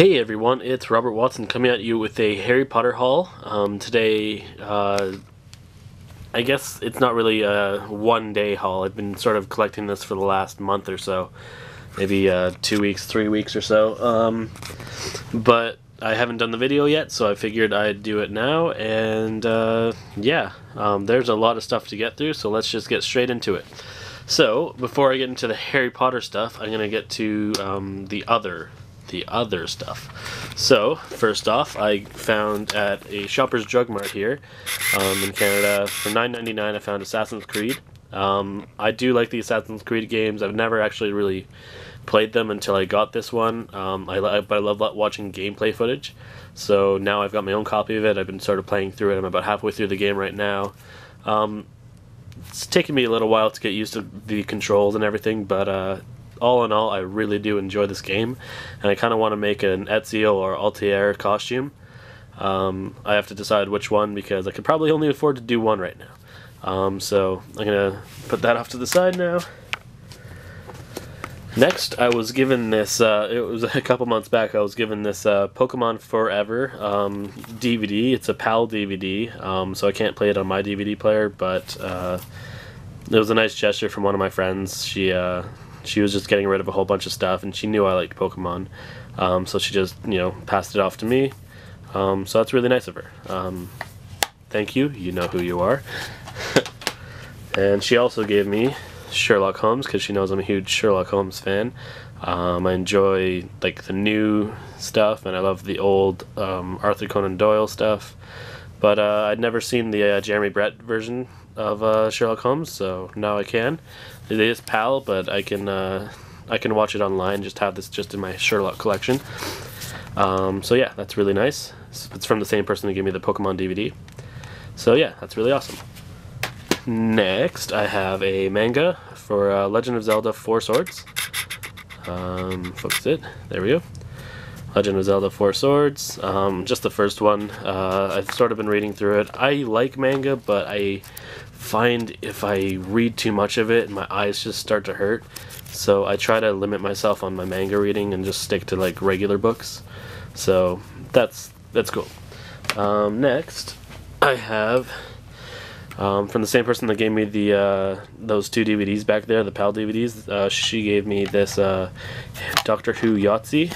Hey everyone, it's Robert Watson coming at you with a Harry Potter haul. Today, I guess it's not really a one-day haul. I've been sort of collecting this for the last month or so. Maybe 2 weeks, 3 weeks or so. But I haven't done the video yet, so I figured I'd do it now. And there's a lot of stuff to get through, so let's just get straight into it. So, before I get into the Harry Potter stuff, I'm going to get to the other stuff. So, first off, I found at a Shoppers Drug Mart here in Canada, for $9.99 I found Assassin's Creed. I do like the Assassin's Creed games. I've never actually really played them until I got this one, but I love watching gameplay footage. So now I've got my own copy of it. I've been sort of playing through it. I'm about halfway through the game right now. It's taken me a little while to get used to the controls and everything, but all in all, I really do enjoy this game, and I kind of want to make an Ezio or Altair costume. I have to decide which one because I could probably only afford to do one right now. So I'm going to put that off to the side now. Next, I was given this, it was a couple months back, I was given this Pokemon Forever DVD. It's a PAL DVD, so I can't play it on my DVD player, but it was a nice gesture from one of my friends. She was just getting rid of a whole bunch of stuff, and she knew I liked Pokemon, so she just, passed it off to me. So that's really nice of her. Thank you. You know who you are. And she also gave me Sherlock Holmes because she knows I'm a huge Sherlock Holmes fan. I enjoy the new stuff, and I love the old Arthur Conan Doyle stuff. But I'd never seen the Jeremy Brett version of Sherlock Holmes, so now I can. It is PAL, but I can watch it online. Just have this just in my Sherlock collection. So yeah, that's really nice. It's from the same person who gave me the Pokemon DVD. So yeah, that's really awesome. Next, I have a manga for Legend of Zelda 4 Swords. Focus it. There we go. Legend of Zelda 4 Swords. Just the first one. I've sort of been reading through it. I like manga, but I find if I read too much of it, my eyes just start to hurt. So I try to limit myself on my manga reading and just stick to regular books. So that's cool. Next, I have from the same person that gave me the those two DVDs back there, the PAL DVDs. She gave me this Doctor Who Yahtzee.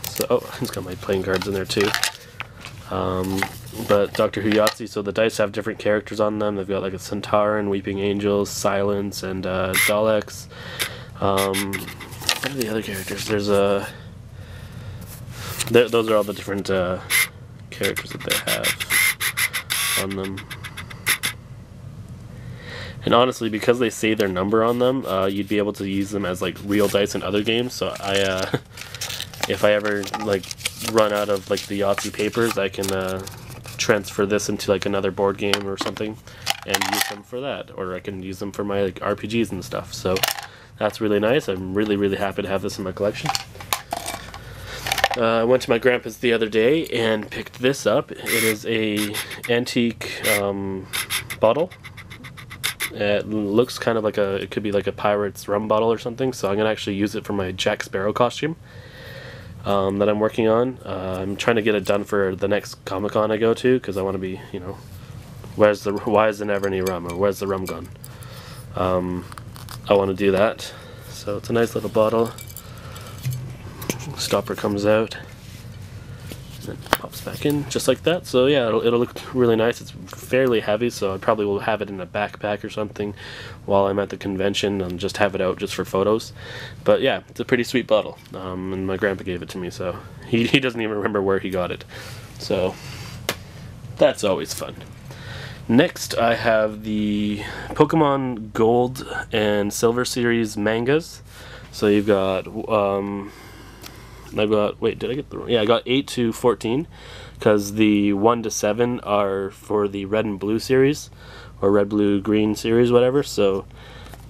So it's got my playing cards in there too. But Doctor Who Yahtzee, so the dice have different characters on them. They've got a Centauran, Weeping Angels, Silence, and Daleks. What are the other characters? There's those are all the different characters that they have on them. And honestly, because they say their number on them, you'd be able to use them as real dice in other games. So if I ever run out of the Yahtzee papers, I can transfer this into another board game or something and use them for that, or I can use them for my RPGs and stuff. So that's really nice. I'm really happy to have this in my collection. I went to my grandpa's the other day and picked this up. It is a antique bottle. It looks kind of it could be a pirate's rum bottle or something, so I'm gonna actually use it for my Jack Sparrow costume that I'm working on. I'm trying to get it done for the next Comic-Con I go to, because I want to be, why is there never any rum, or where's the rum gone? I want to do that. So it's a nice little bottle. Stopper comes out and then pops back in just like that. So yeah, it'll look really nice. It's fairly heavy, so I probably will have it in a backpack or something while I'm at the convention and just have it out just for photos. But yeah, it's a pretty sweet bottle, and my grandpa gave it to me, so he doesn't even remember where he got it, so that's always fun. Next, I have the Pokemon Gold and Silver series mangas. So you've got wait, did I get the wrong? Yeah, I got 8 to 14, because the 1 to 7 are for the Red and Blue series, or Red, Blue, Green series, whatever. So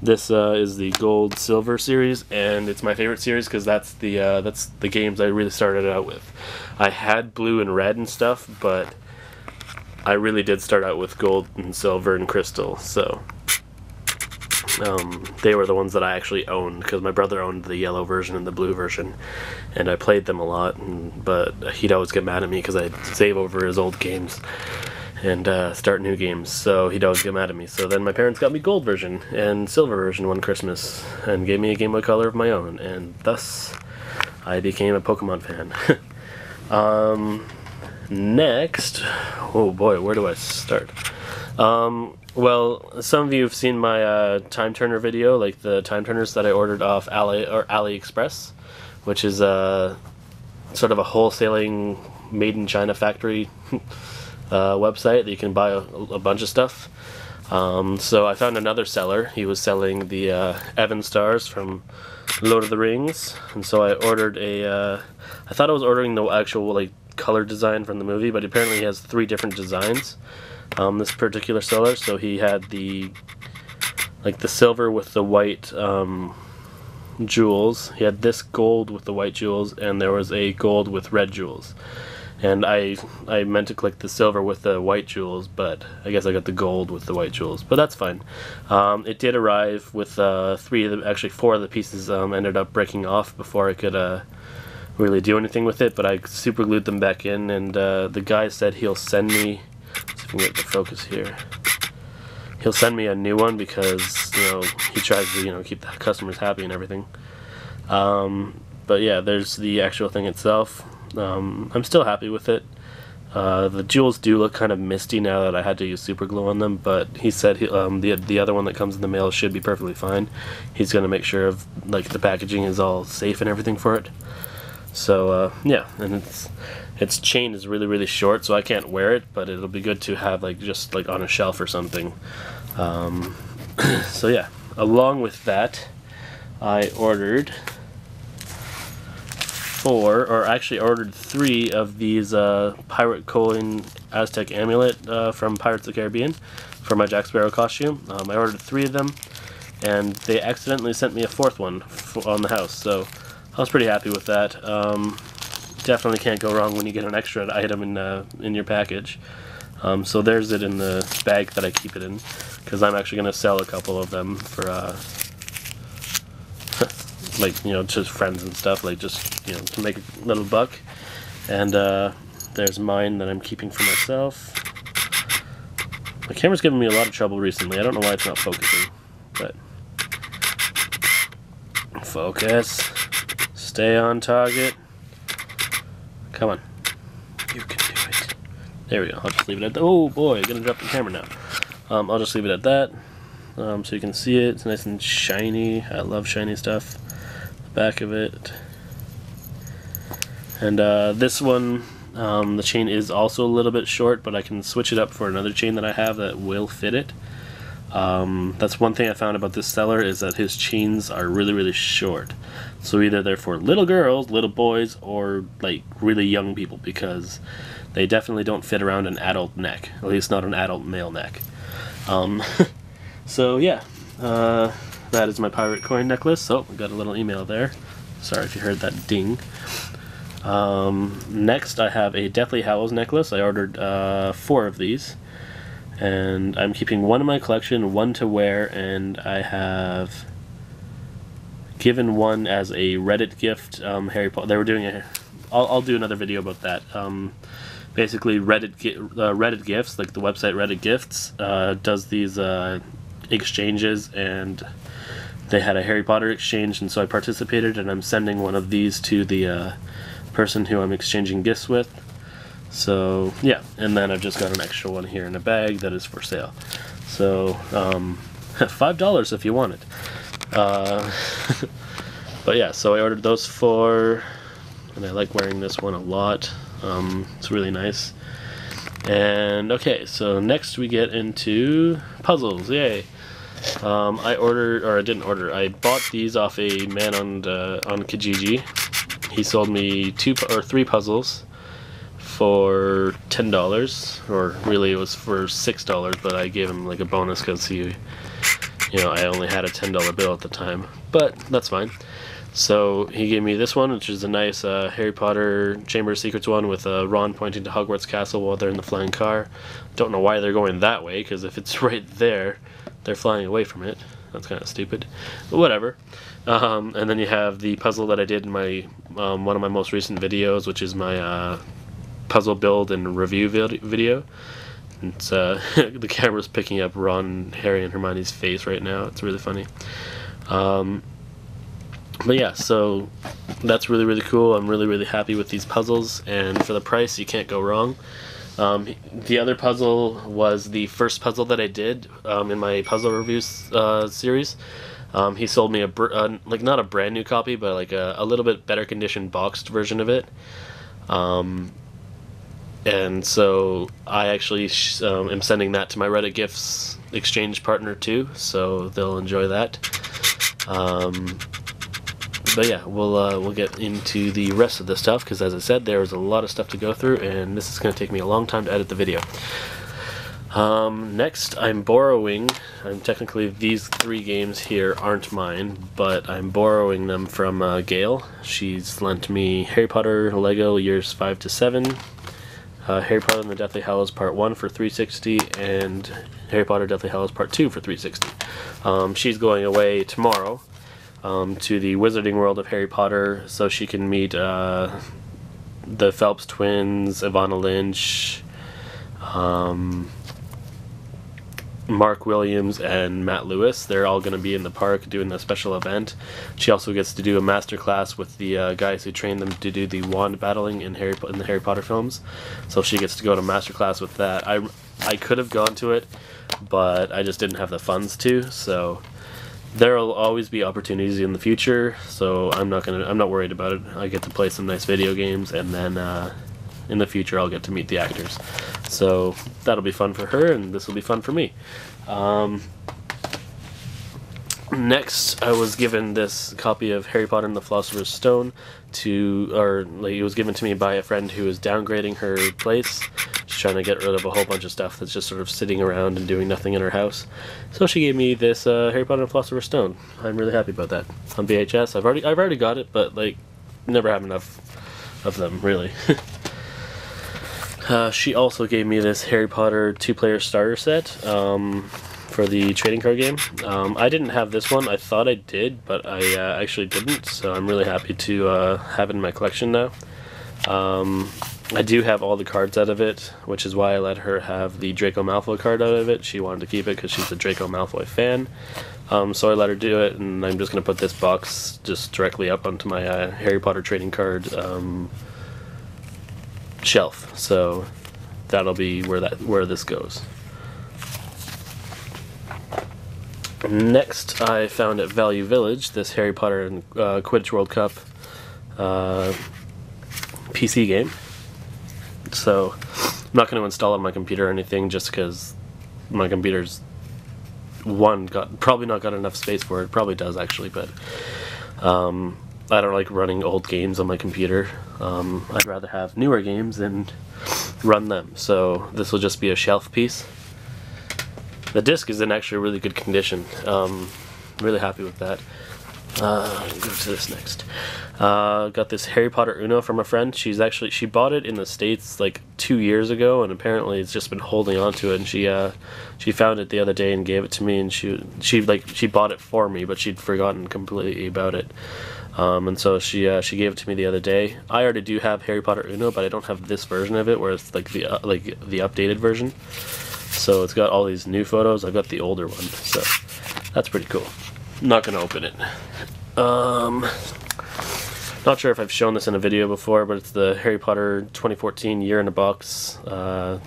this is the Gold, Silver series, and it's my favorite series because that's the games I really started out with. I had Blue and Red and stuff, but I really did start out with Gold and Silver and Crystal. So they were the ones that I actually owned, because my brother owned the yellow version and the blue version, and I played them a lot, but he'd always get mad at me because I'd save over his old games and start new games, so he'd always get mad at me. So then my parents got me gold version and silver version one Christmas and gave me a Game Boy Color of my own, and thus I became a Pokemon fan. Next, oh boy, where do I start? Well, some of you have seen my time turner video, like the time turners that I ordered off AliExpress, which is sort of a wholesaling made in China factory website that you can buy a bunch of stuff. So I found another seller. He was selling the Evan Stars from Lord of the Rings, and so I ordered a I thought I was ordering the actual like color design from the movie, but apparently he has 3 different designs, this particular seller. So he had the silver with the white jewels, he had this gold with the white jewels, and there was a gold with red jewels. And I meant to click the silver with the white jewels, but I guess I got the gold with the white jewels, but that's fine. It did arrive with 4 of the pieces ended up breaking off before I could really do anything with it, but I super glued them back in, and the guy said he'll send me, let's see if we can get the focus here, he'll send me a new one because, you know, he tries to, you know, keep the customers happy and everything. But yeah, there's the actual thing itself. I'm still happy with it. The jewels do look kind of misty now that I had to use super glue on them, but he said the other one that comes in the mail should be perfectly fine. He's going to make sure of like the packaging is all safe and everything for it. So yeah, and its chain is really, really short, so I can't wear it, but it'll be good to have like just like on a shelf or something. So yeah, along with that, I ordered 4, or actually ordered 3 of these Pirate Coin Aztec Amulet from Pirates of the Caribbean for my Jack Sparrow costume. I ordered 3 of them, and they accidentally sent me a 4th one on the house, so I was pretty happy with that. Definitely can't go wrong when you get an extra item in your package. So there's it in the bag that I keep it in, because I'm actually going to sell a couple of them for like, you know, just friends and stuff, like just, you know, to make a little buck. And there's mine that I'm keeping for myself. My camera's giving me a lot of trouble recently. I don't know why it's not focusing, but focus. Stay on target. Come on. You can do it. There we go. I'll just leave it at that. Oh boy, I'm gonna drop the camera now. I'll just leave it at that. So you can see it. It's nice and shiny. I love shiny stuff. The back of it. And this one, the chain is also a little bit short, but I can switch it up for another chain that I have that will fit it. That's one thing I found about this seller, is that his chains are really, really short. So either they're for little girls, little boys, or like really young people, because they definitely don't fit around an adult neck, at least not an adult male neck. So yeah, that is my pirate coin necklace. Oh, we got a little email there. Sorry if you heard that ding. Next I have a Deathly Hallows necklace. I ordered 4 of these, and I'm keeping one in my collection, one to wear, and I have given one as a Reddit gift. Harry Potter. They were doing a. I'll do another video about that. Basically, Reddit gifts, like the website Reddit Gifts, does these exchanges, and they had a Harry Potter exchange, and so I participated, and I'm sending one of these to the person who I'm exchanging gifts with. So yeah, and then I've just got an extra one here in a bag that is for sale. So $5 if you want it. But yeah, so I ordered those 4, and I like wearing this one a lot. It's really nice. And okay, so next we get into puzzles. Yay! I bought these off a man on Kijiji. He sold me 2 or 3 puzzles for $10, or really it was for $6, but I gave him like a bonus because I only had a $10 bill at the time, but that's fine. So he gave me this one, which is a nice Harry Potter Chamber of Secrets one with Ron pointing to Hogwarts Castle while they're in the flying car. Don't know why they're going that way, because if it's right there, they're flying away from it. That's kind of stupid, but whatever. And then you have the puzzle that I did in my one of my most recent videos, which is my puzzle build and review video. It's the camera's picking up Ron, Harry, and Hermione's face right now. It's really funny. But yeah, so that's really, really cool. I'm really, really happy with these puzzles, and for the price, you can't go wrong. The other puzzle was the first puzzle that I did in my puzzle reviews series. He sold me like not a brand new copy, but like a little bit better condition boxed version of it. And so I actually am sending that to my Reddit Gifts exchange partner too, so they'll enjoy that. But yeah, we'll get into the rest of the stuff, because as I said, there was a lot of stuff to go through, and this is going to take me a long time to edit the video. Next, I'm borrowing, technically these 3 games here aren't mine, but I'm borrowing them from Gail. She's lent me Harry Potter Lego Years 5 to 7, Harry Potter and the Deathly Hallows Part 1 for 360, and Harry Potter Deathly Hallows Part 2 for 360. She's going away tomorrow to the Wizarding World of Harry Potter, so she can meet the Phelps twins, Ivana Lynch, Mark Williams, and Matt Lewis. They're all going to be in the park doing a special event. She also gets to do a master class with the guys who trained them to do the wand battling in the Harry Potter films. So she gets to go to master class with that. I could have gone to it, but I just didn't have the funds to. So there will always be opportunities in the future. So I'm not worried about it. I get to play some nice video games, and then in the future I'll get to meet the actors. So that'll be fun for her, and this will be fun for me. Next, I was given this copy of Harry Potter and the Philosopher's Stone it was given to me by a friend who was downgrading her place. She's trying to get rid of a whole bunch of stuff that's just sort of sitting around and doing nothing in her house. So she gave me this Harry Potter and the Philosopher's Stone. I'm really happy about that. On VHS, I've already got it, but like never have enough of them, really. She also gave me this Harry Potter 2-player starter set for the trading card game. I didn't have this one. I thought I did, but I actually didn't, so I'm really happy to have it in my collection now. I do have all the cards out of it, which is why I let her have the Draco Malfoy card out of it. She wanted to keep it because she's a Draco Malfoy fan. So I let her do it, and I'm just going to put this box just directly up onto my Harry Potter trading card shelf, so that'll be where this goes. Next, I found at Value Village this Harry Potter and Quidditch World Cup PC game. So I'm not going to install it on my computer or anything, just because my computer's probably not got enough space for it. Probably does actually, but I don't like running old games on my computer. I'd rather have newer games and run them. So this will just be a shelf piece. The disc is in actually really good condition. Really happy with that. Go to this next. Got this Harry Potter Uno from a friend. She bought it in the States like 2 years ago, and apparently it's just been holding on to it. And she found it the other day and gave it to me. And she bought it for me, but she'd forgotten completely about it. And so she gave it to me the other day. I already do have Harry Potter Uno, but I don't have this version of it, where it's like the updated version. So it's got all these new photos. I've got the older one, so that's pretty cool. I'm not gonna open it. Not sure if I've shown this in a video before, but it's the Harry Potter 2014 Year in a Box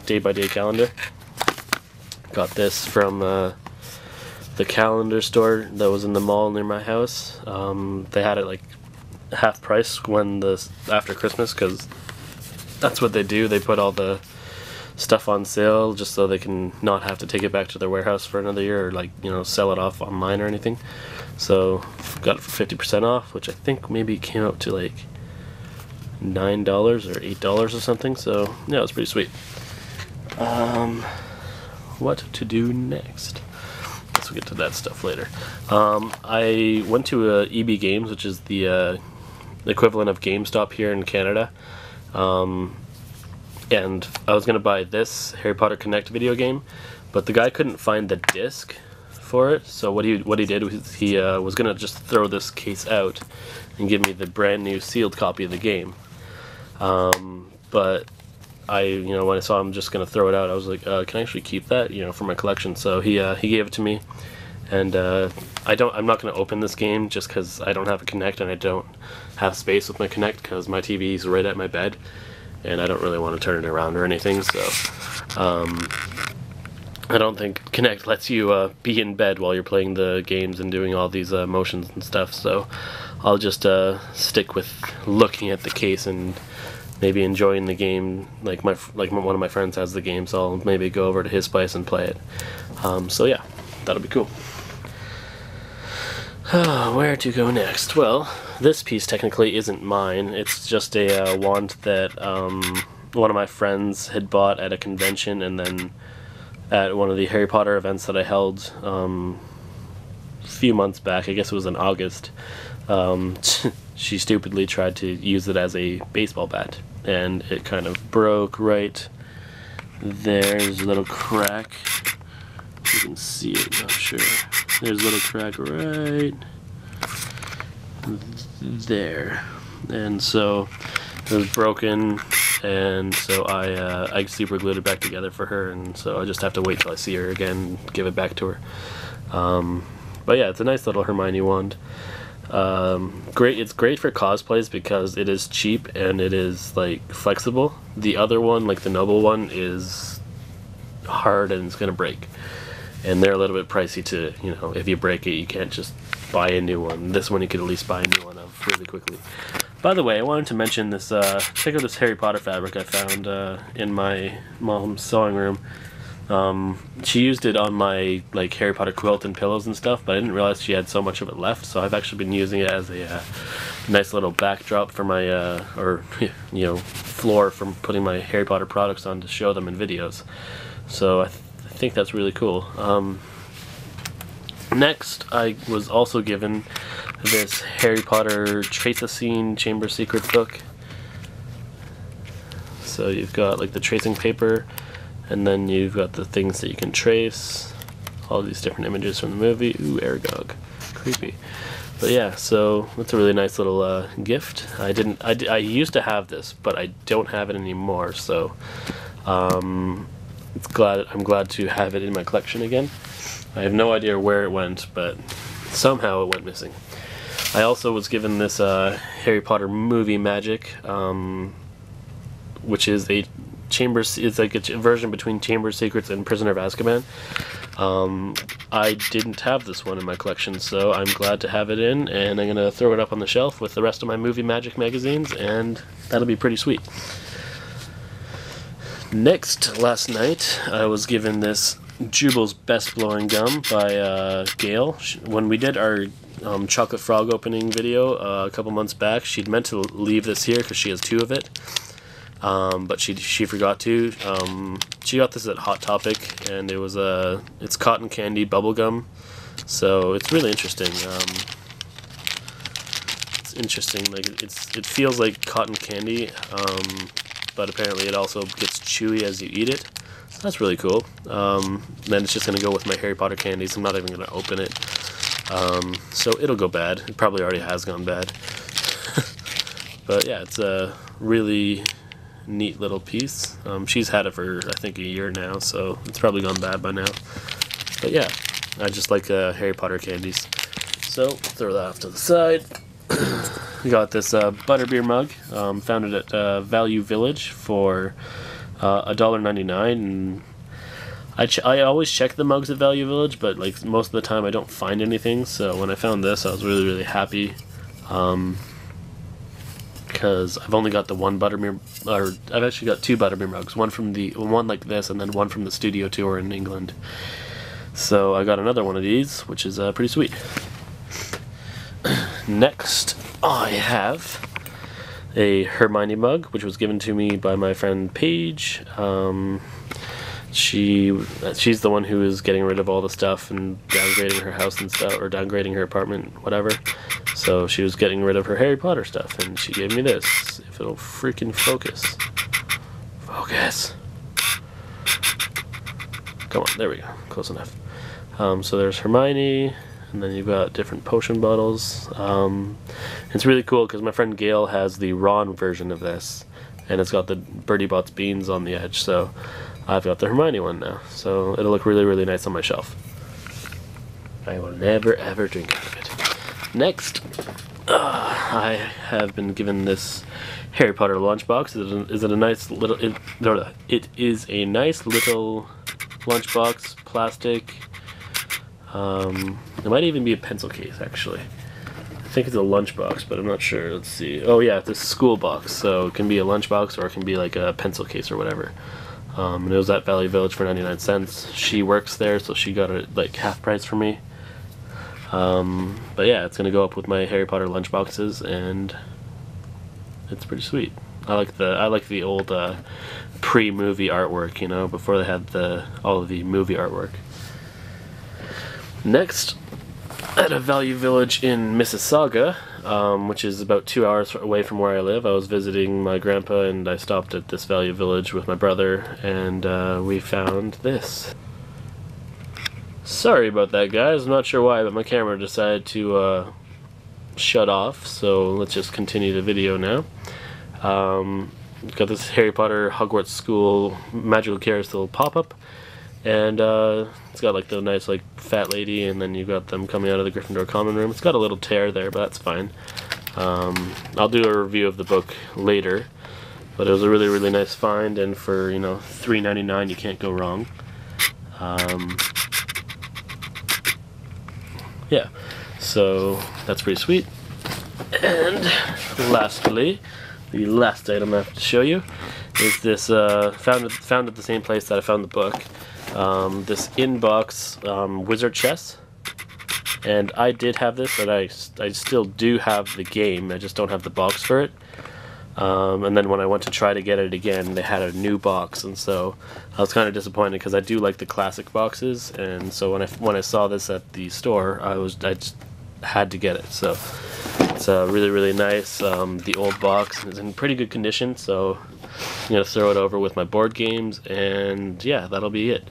day-by-day calendar. Got this from the calendar store that was in the mall near my house. They had it like half price after Christmas, because that's what they do. They put all the stuff on sale just so they can not have to take it back to their warehouse for another year, or like, you know, sell it off online or anything. So got it for 50% off, which I think maybe came out to like $9 or $8 or something. So yeah, it was pretty sweet. What to do next? We'll get to that stuff later. I went to EB Games, which is the equivalent of GameStop here in Canada, and I was going to buy this Harry Potter Connect video game, but the guy couldn't find the disc for it. So what he did was he was gonna just throw this case out and give me the brand new sealed copy of the game. But when I saw him just gonna throw it out, I was like, can I actually keep that, for my collection? So he gave it to me, and I'm not gonna open this game just because I don't have a Kinect and I don't have space with my Kinect because my TV is right at my bed, and I don't really want to turn it around or anything. So I don't think Kinect lets you be in bed while you're playing the games and doing all these motions and stuff. So I'll just stick with looking at the case and maybe enjoying the game. Like one of my friends has the game, so I'll maybe go over to his place and play it. So yeah, that'll be cool. Where to go next? Well, this piece technically isn't mine. It's just a wand that one of my friends had bought at a convention, and then at one of the Harry Potter events that I held a few months back, I guess it was in August, she stupidly tried to use it as a baseball bat, and it kind of broke right there. There's a little crack. You can see it, I'm sure. There's a little crack right there. And so it was broken, and so I super glued it back together for her, and so I just have to wait till I see her again and give it back to her. But yeah, it's a nice little Hermione wand. It's great for cosplays because it is cheap and it is like flexible. The other one, like the Noble one, is hard and it's gonna break, and they're a little bit pricey to, if you break it, you can't just buy a new one. This one you could at least buy a new one of really quickly. By the way, I wanted to mention this, check out this Harry Potter fabric I found in my mom's sewing room. She used it on my Harry Potter quilt and pillows and stuff, but I didn't realize she had so much of it left, so I've actually been using it as a nice little backdrop for my, floor from putting my Harry Potter products on to show them in videos. So I think that's really cool. Next, I was also given this Harry Potter Trace a Scene Chamber Secrets book. So you've got the tracing paper, and then you've got the things that you can trace, all these different images from the movie. Ooh, Aragog. Creepy. But yeah, so that's a really nice little gift. I used to have this, but I don't have it anymore, so I'm glad to have it in my collection again. I have no idea where it went, but somehow it went missing. I also was given this Harry Potter movie Magic, which is a it's like a version between Chamber Secrets and Prisoner of Azkaban. I didn't have this one in my collection, so I'm glad to have it in, and I'm gonna throw it up on the shelf with the rest of my movie Magic magazines, and that'll be pretty sweet. Next, last night, I was given this Jubal's Best Blowing Gum by Gail. When we did our Chocolate Frog opening video a couple months back, she'd meant to leave this here because she has 2 of it, but she forgot to. She got this at Hot Topic, and it was it's cotton candy bubble gum, so it's really interesting. It's interesting, it feels like cotton candy, but apparently it also gets chewy as you eat it. So that's really cool. Then it's just going to go with my Harry Potter candies. I'm not even going to open it. So it'll go bad. It probably already has gone bad. But yeah, it's a really neat little piece. She's had it for, I think, a year now, so it's probably gone bad by now. But yeah, I just like Harry Potter candies. So throw that off to the side. We got this butterbeer mug. Found it at Value Village for $1.99, and I always check the mugs at Value Village, but most of the time I don't find anything. So when I found this, I was really happy, because I've only got the one butterbeer, or I've actually got 2 butterbeer mugs, one like this, and then one from the studio tour in England. So I got another one of these, which is pretty sweet. Next, I have a Hermione mug, which was given to me by my friend Paige. She's the one who is getting rid of all the stuff and downgrading her house and stuff, or downgrading her apartment, whatever. So she was getting rid of her Harry Potter stuff, and she gave me this. If it'll freaking focus. Focus. Come on, there we go. Close enough. So there's Hermione, and then you've got different potion bottles. It's really cool because my friend Gail has the Ron version of this, and it's got the Bertie Bott's beans on the edge, so I've got the Hermione one now. So it'll look really, really nice on my shelf. I will never ever drink out of it. Next, I have been given this Harry Potter lunchbox. Is it a nice little? It is a nice little lunchbox, plastic. It might even be a pencil case, actually. I think it's a lunchbox, but I'm not sure. Let's see. Oh yeah, it's a school box, so it can be a lunchbox or it can be like a pencil case or whatever. And it was at Valley Village for 99 cents. She works there, so she got it like half price for me. But yeah, it's gonna go up with my Harry Potter lunchboxes, and it's pretty sweet. I like the old pre-movie artwork, you know, before they had all of the movie artwork. Next, at a Value Village in Mississauga, which is about 2 hours away from where I live, I was visiting my grandpa, and I stopped at this Value Village with my brother, and we found this. Sorry about that, guys. I'm not sure why, but my camera decided to shut off, so let's just continue the video now. Got this Harry Potter Hogwarts School Magical Carousel pop-up, and it's got like the nice like fat lady, and then you've got them coming out of the Gryffindor common room. It's got a little tear there, but that's fine. I'll do a review of the book later, but it was a really, really nice find, and for, you know, $3.99 you can't go wrong. Yeah, so that's pretty sweet. And lastly, the last item I have to show you is this found at the same place that I found the book. This in-box wizard chess, and I did have this, but I still do have the game. I just don't have the box for it. And then when I went to try to get it again, they had a new box, and so I was kind of disappointed because I do like the classic boxes, and so when I saw this at the store, I just had to get it. So it's really, really nice. The old box is in pretty good condition, so I'm gonna throw it over with my board games, and yeah, that'll be it.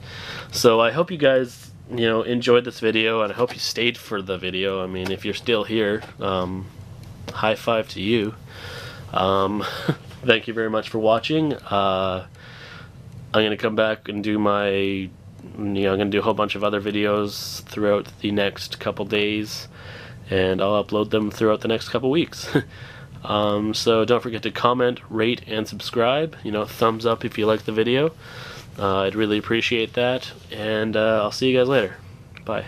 So I hope you guys, you know, enjoyed this video, and I hope you stayed for the video. I mean, if you're still here, high five to you. Thank you very much for watching. I'm gonna come back and do I'm gonna do a whole bunch of other videos throughout the next couple days, and I'll upload them throughout the next couple weeks. So don't forget to comment, rate, and subscribe. You know, thumbs up if you like the video. I'd really appreciate that, and I'll see you guys later. Bye.